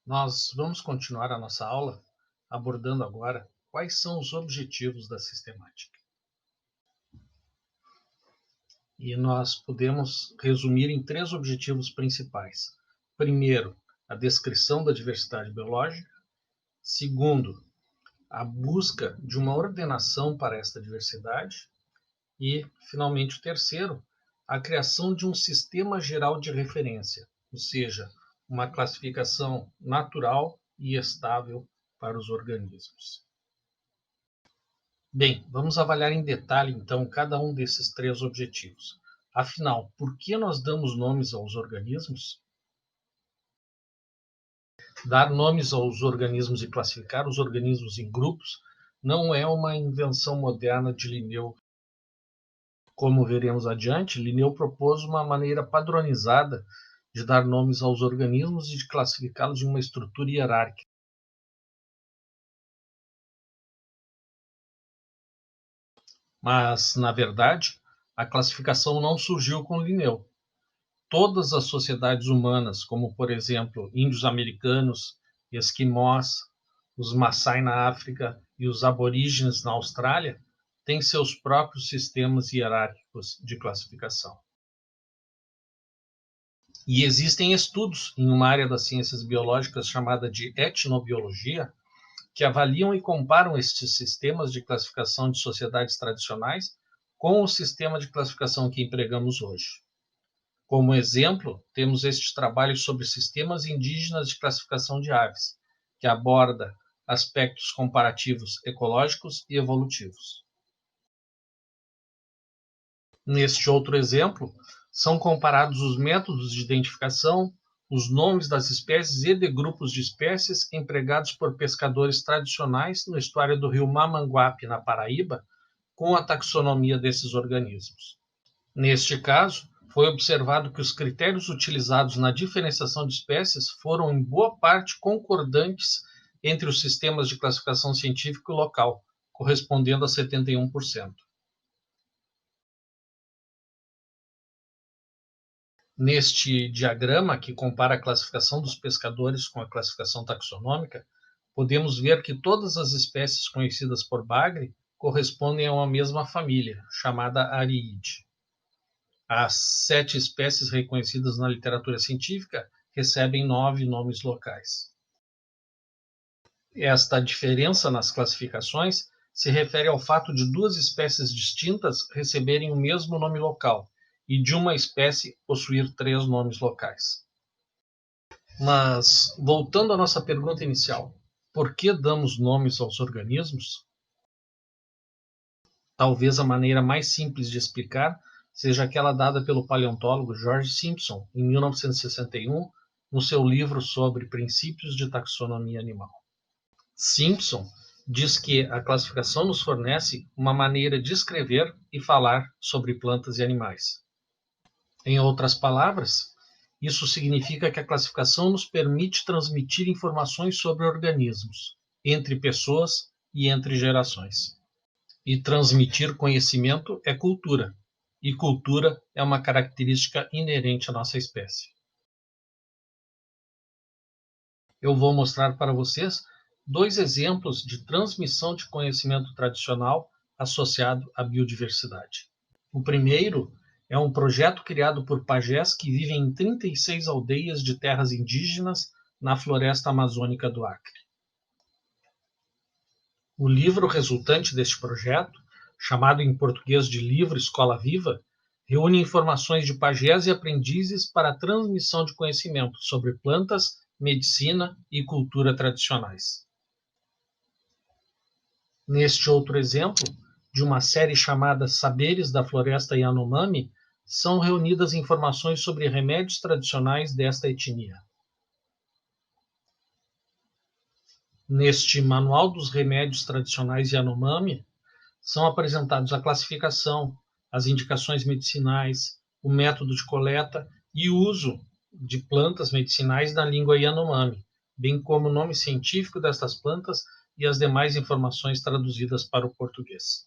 Nós vamos continuar a nossa aula abordando agora quais são os objetivos da sistemática. E nós podemos resumir em 3 objetivos principais. Primeiro, a descrição da diversidade biológica. Segundo, a busca de uma ordenação para esta diversidade. E, finalmente, o terceiro, a criação de um sistema geral de referência, ou seja, uma classificação natural e estável para os organismos. Bem, vamos avaliar em detalhe, então, cada um desses 3 objetivos. Afinal, por que nós damos nomes aos organismos? Dar nomes aos organismos e classificar os organismos em grupos não é uma invenção moderna de Linneu. Como veremos adiante, Linneu propôs uma maneira padronizada de dar nomes aos organismos e de classificá-los em uma estrutura hierárquica. Mas, na verdade, a classificação não surgiu com Linneu. Todas as sociedades humanas, como, por exemplo, índios americanos, esquimós, os Maasai na África e os aborígenes na Austrália, têm seus próprios sistemas hierárquicos de classificação. E existem estudos em uma área das ciências biológicas chamada de etnobiologia, que avaliam e comparam estes sistemas de classificação de sociedades tradicionais com o sistema de classificação que empregamos hoje. Como exemplo, temos estes trabalhos sobre sistemas indígenas de classificação de aves, que aborda aspectos comparativos ecológicos e evolutivos. Neste outro exemplo, são comparados os métodos de identificação, os nomes das espécies e de grupos de espécies empregados por pescadores tradicionais no estuário do rio Mamanguape, na Paraíba, com a taxonomia desses organismos. Neste caso, foi observado que os critérios utilizados na diferenciação de espécies foram em boa parte concordantes entre os sistemas de classificação científica e local, correspondendo a 71%. Neste diagrama, que compara a classificação dos pescadores com a classificação taxonômica, podemos ver que todas as espécies conhecidas por Bagre correspondem a uma mesma família, chamada Ariide. As 7 espécies reconhecidas na literatura científica recebem 9 nomes locais. Esta diferença nas classificações se refere ao fato de 2 espécies distintas receberem o mesmo nome local e de uma espécie possuir 3 nomes locais. Mas, voltando à nossa pergunta inicial, por que damos nomes aos organismos? Talvez a maneira mais simples de explicar seja aquela dada pelo paleontólogo George Simpson, em 1961, no seu livro sobre princípios de taxonomia animal. Simpson diz que a classificação nos fornece uma maneira de escrever e falar sobre plantas e animais. Em outras palavras, isso significa que a classificação nos permite transmitir informações sobre organismos, entre pessoas e entre gerações. E transmitir conhecimento é cultura, e cultura é uma característica inerente à nossa espécie. Eu vou mostrar para vocês 2 exemplos de transmissão de conhecimento tradicional associado à biodiversidade. O primeiro é um projeto criado por pajés que vivem em 36 aldeias de terras indígenas na floresta amazônica do Acre. O livro resultante deste projeto, chamado em português de Livro Escola Viva, reúne informações de pajés e aprendizes para a transmissão de conhecimento sobre plantas, medicina e cultura tradicionais. Neste outro exemplo, de uma série chamada Saberes da Floresta Yanomami, são reunidas informações sobre remédios tradicionais desta etnia. Neste Manual dos Remédios Tradicionais Yanomami, são apresentados a classificação, as indicações medicinais, o método de coleta e uso de plantas medicinais na língua Yanomami, bem como o nome científico destas plantas e as demais informações traduzidas para o português.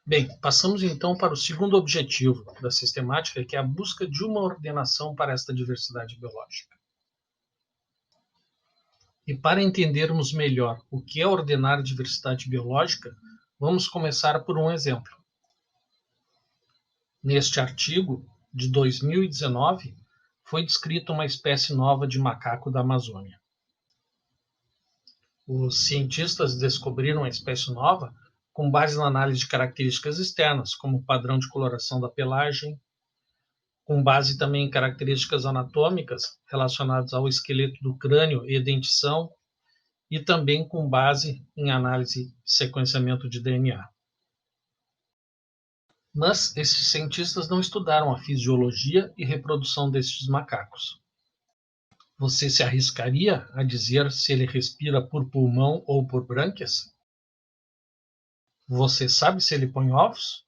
Bem, passamos então para o segundo objetivo da sistemática, que é a busca de uma ordenação para esta diversidade biológica. E para entendermos melhor o que é ordenar diversidade biológica, vamos começar por um exemplo. Neste artigo, de 2019, foi descrita uma espécie nova de macaco da Amazônia. Os cientistas descobriram a espécie nova com base na análise de características externas, como o padrão de coloração da pelagem, com base também em características anatômicas relacionadas ao esqueleto do crânio e dentição, e também com base em análise de sequenciamento de DNA. Mas esses cientistas não estudaram a fisiologia e reprodução destes macacos. Você se arriscaria a dizer se ele respira por pulmão ou por brânquias? Você sabe se ele põe ovos?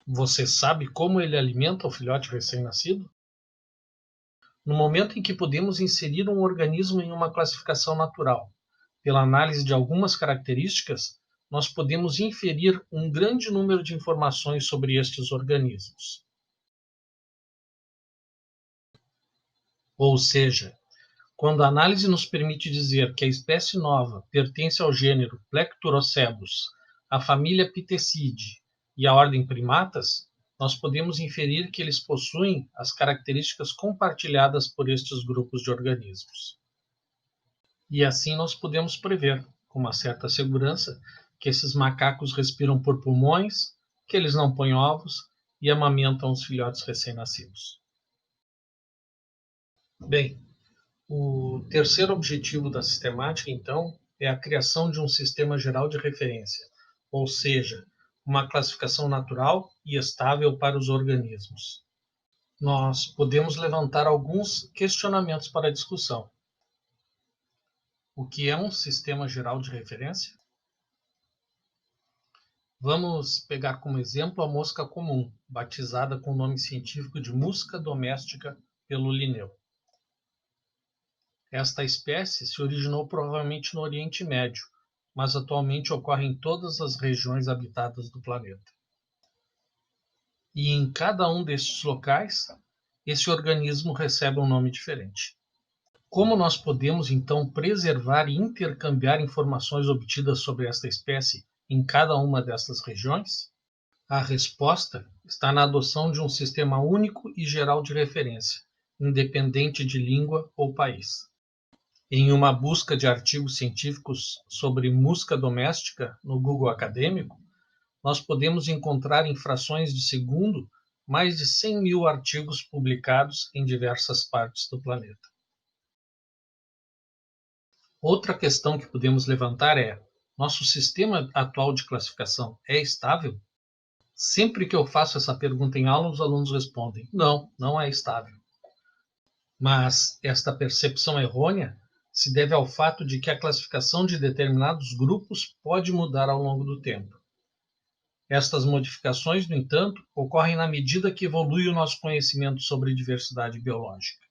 Você sabe como ele alimenta o filhote recém-nascido? No momento em que podemos inserir um organismo em uma classificação natural, pela análise de algumas características, nós podemos inferir um grande número de informações sobre estes organismos. Ou seja, quando a análise nos permite dizer que a espécie nova pertence ao gênero Plecturocebus, à família Pitheciidae e à ordem Primatas, nós podemos inferir que eles possuem as características compartilhadas por estes grupos de organismos. E assim nós podemos prever, com uma certa segurança, que esses macacos respiram por pulmões, que eles não põem ovos e amamentam os filhotes recém-nascidos. Bem, o terceiro objetivo da sistemática, então, é a criação de um sistema geral de referência, ou seja, uma classificação natural e estável para os organismos. Nós podemos levantar alguns questionamentos para a discussão. O que é um sistema geral de referência? Vamos pegar como exemplo a mosca comum, batizada com o nome científico de musca doméstica pelo Linneu. Esta espécie se originou provavelmente no Oriente Médio, mas atualmente ocorre em todas as regiões habitadas do planeta. E em cada um destes locais, esse organismo recebe um nome diferente. Como nós podemos, então, preservar e intercambiar informações obtidas sobre esta espécie em cada uma destas regiões? A resposta está na adoção de um sistema único e geral de referência, independente de língua ou país. Em uma busca de artigos científicos sobre musca doméstica no Google Acadêmico, nós podemos encontrar em frações de segundo mais de 100 mil artigos publicados em diversas partes do planeta. Outra questão que podemos levantar é: nosso sistema atual de classificação é estável? Sempre que eu faço essa pergunta em aula, os alunos respondem: não, não é estável. Mas esta percepção errônea se deve ao fato de que a classificação de determinados grupos pode mudar ao longo do tempo. Estas modificações, no entanto, ocorrem na medida que evolui o nosso conhecimento sobre diversidade biológica.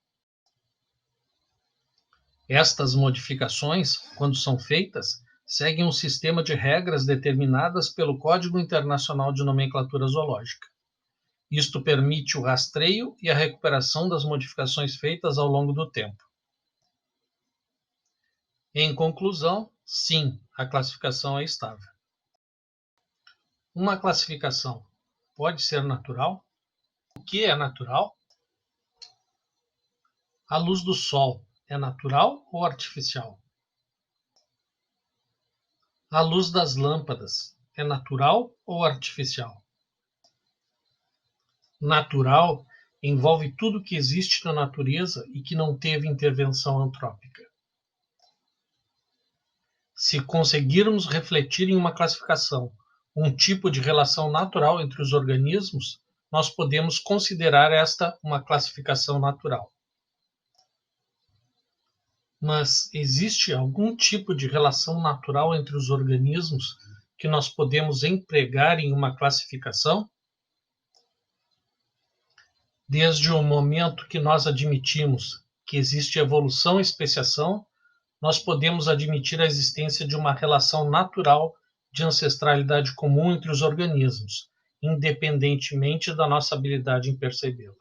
Estas modificações, quando são feitas, seguem um sistema de regras determinadas pelo Código Internacional de Nomenclatura Zoológica. Isto permite o rastreio e a recuperação das modificações feitas ao longo do tempo. Em conclusão, sim, a classificação é estável. Uma classificação pode ser natural? O que é natural? A luz do sol é natural ou artificial? A luz das lâmpadas é natural ou artificial? Natural envolve tudo que existe na natureza e que não teve intervenção antrópica. Se conseguirmos refletir em uma classificação um tipo de relação natural entre os organismos, nós podemos considerar esta uma classificação natural. Mas existe algum tipo de relação natural entre os organismos que nós podemos empregar em uma classificação? Desde o momento que nós admitimos que existe evolução e especiação, nós podemos admitir a existência de uma relação natural de ancestralidade comum entre os organismos, independentemente da nossa habilidade em percebê-la.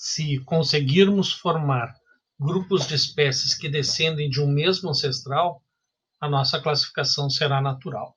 Se conseguirmos formar grupos de espécies que descendem de um mesmo ancestral, a nossa classificação será natural.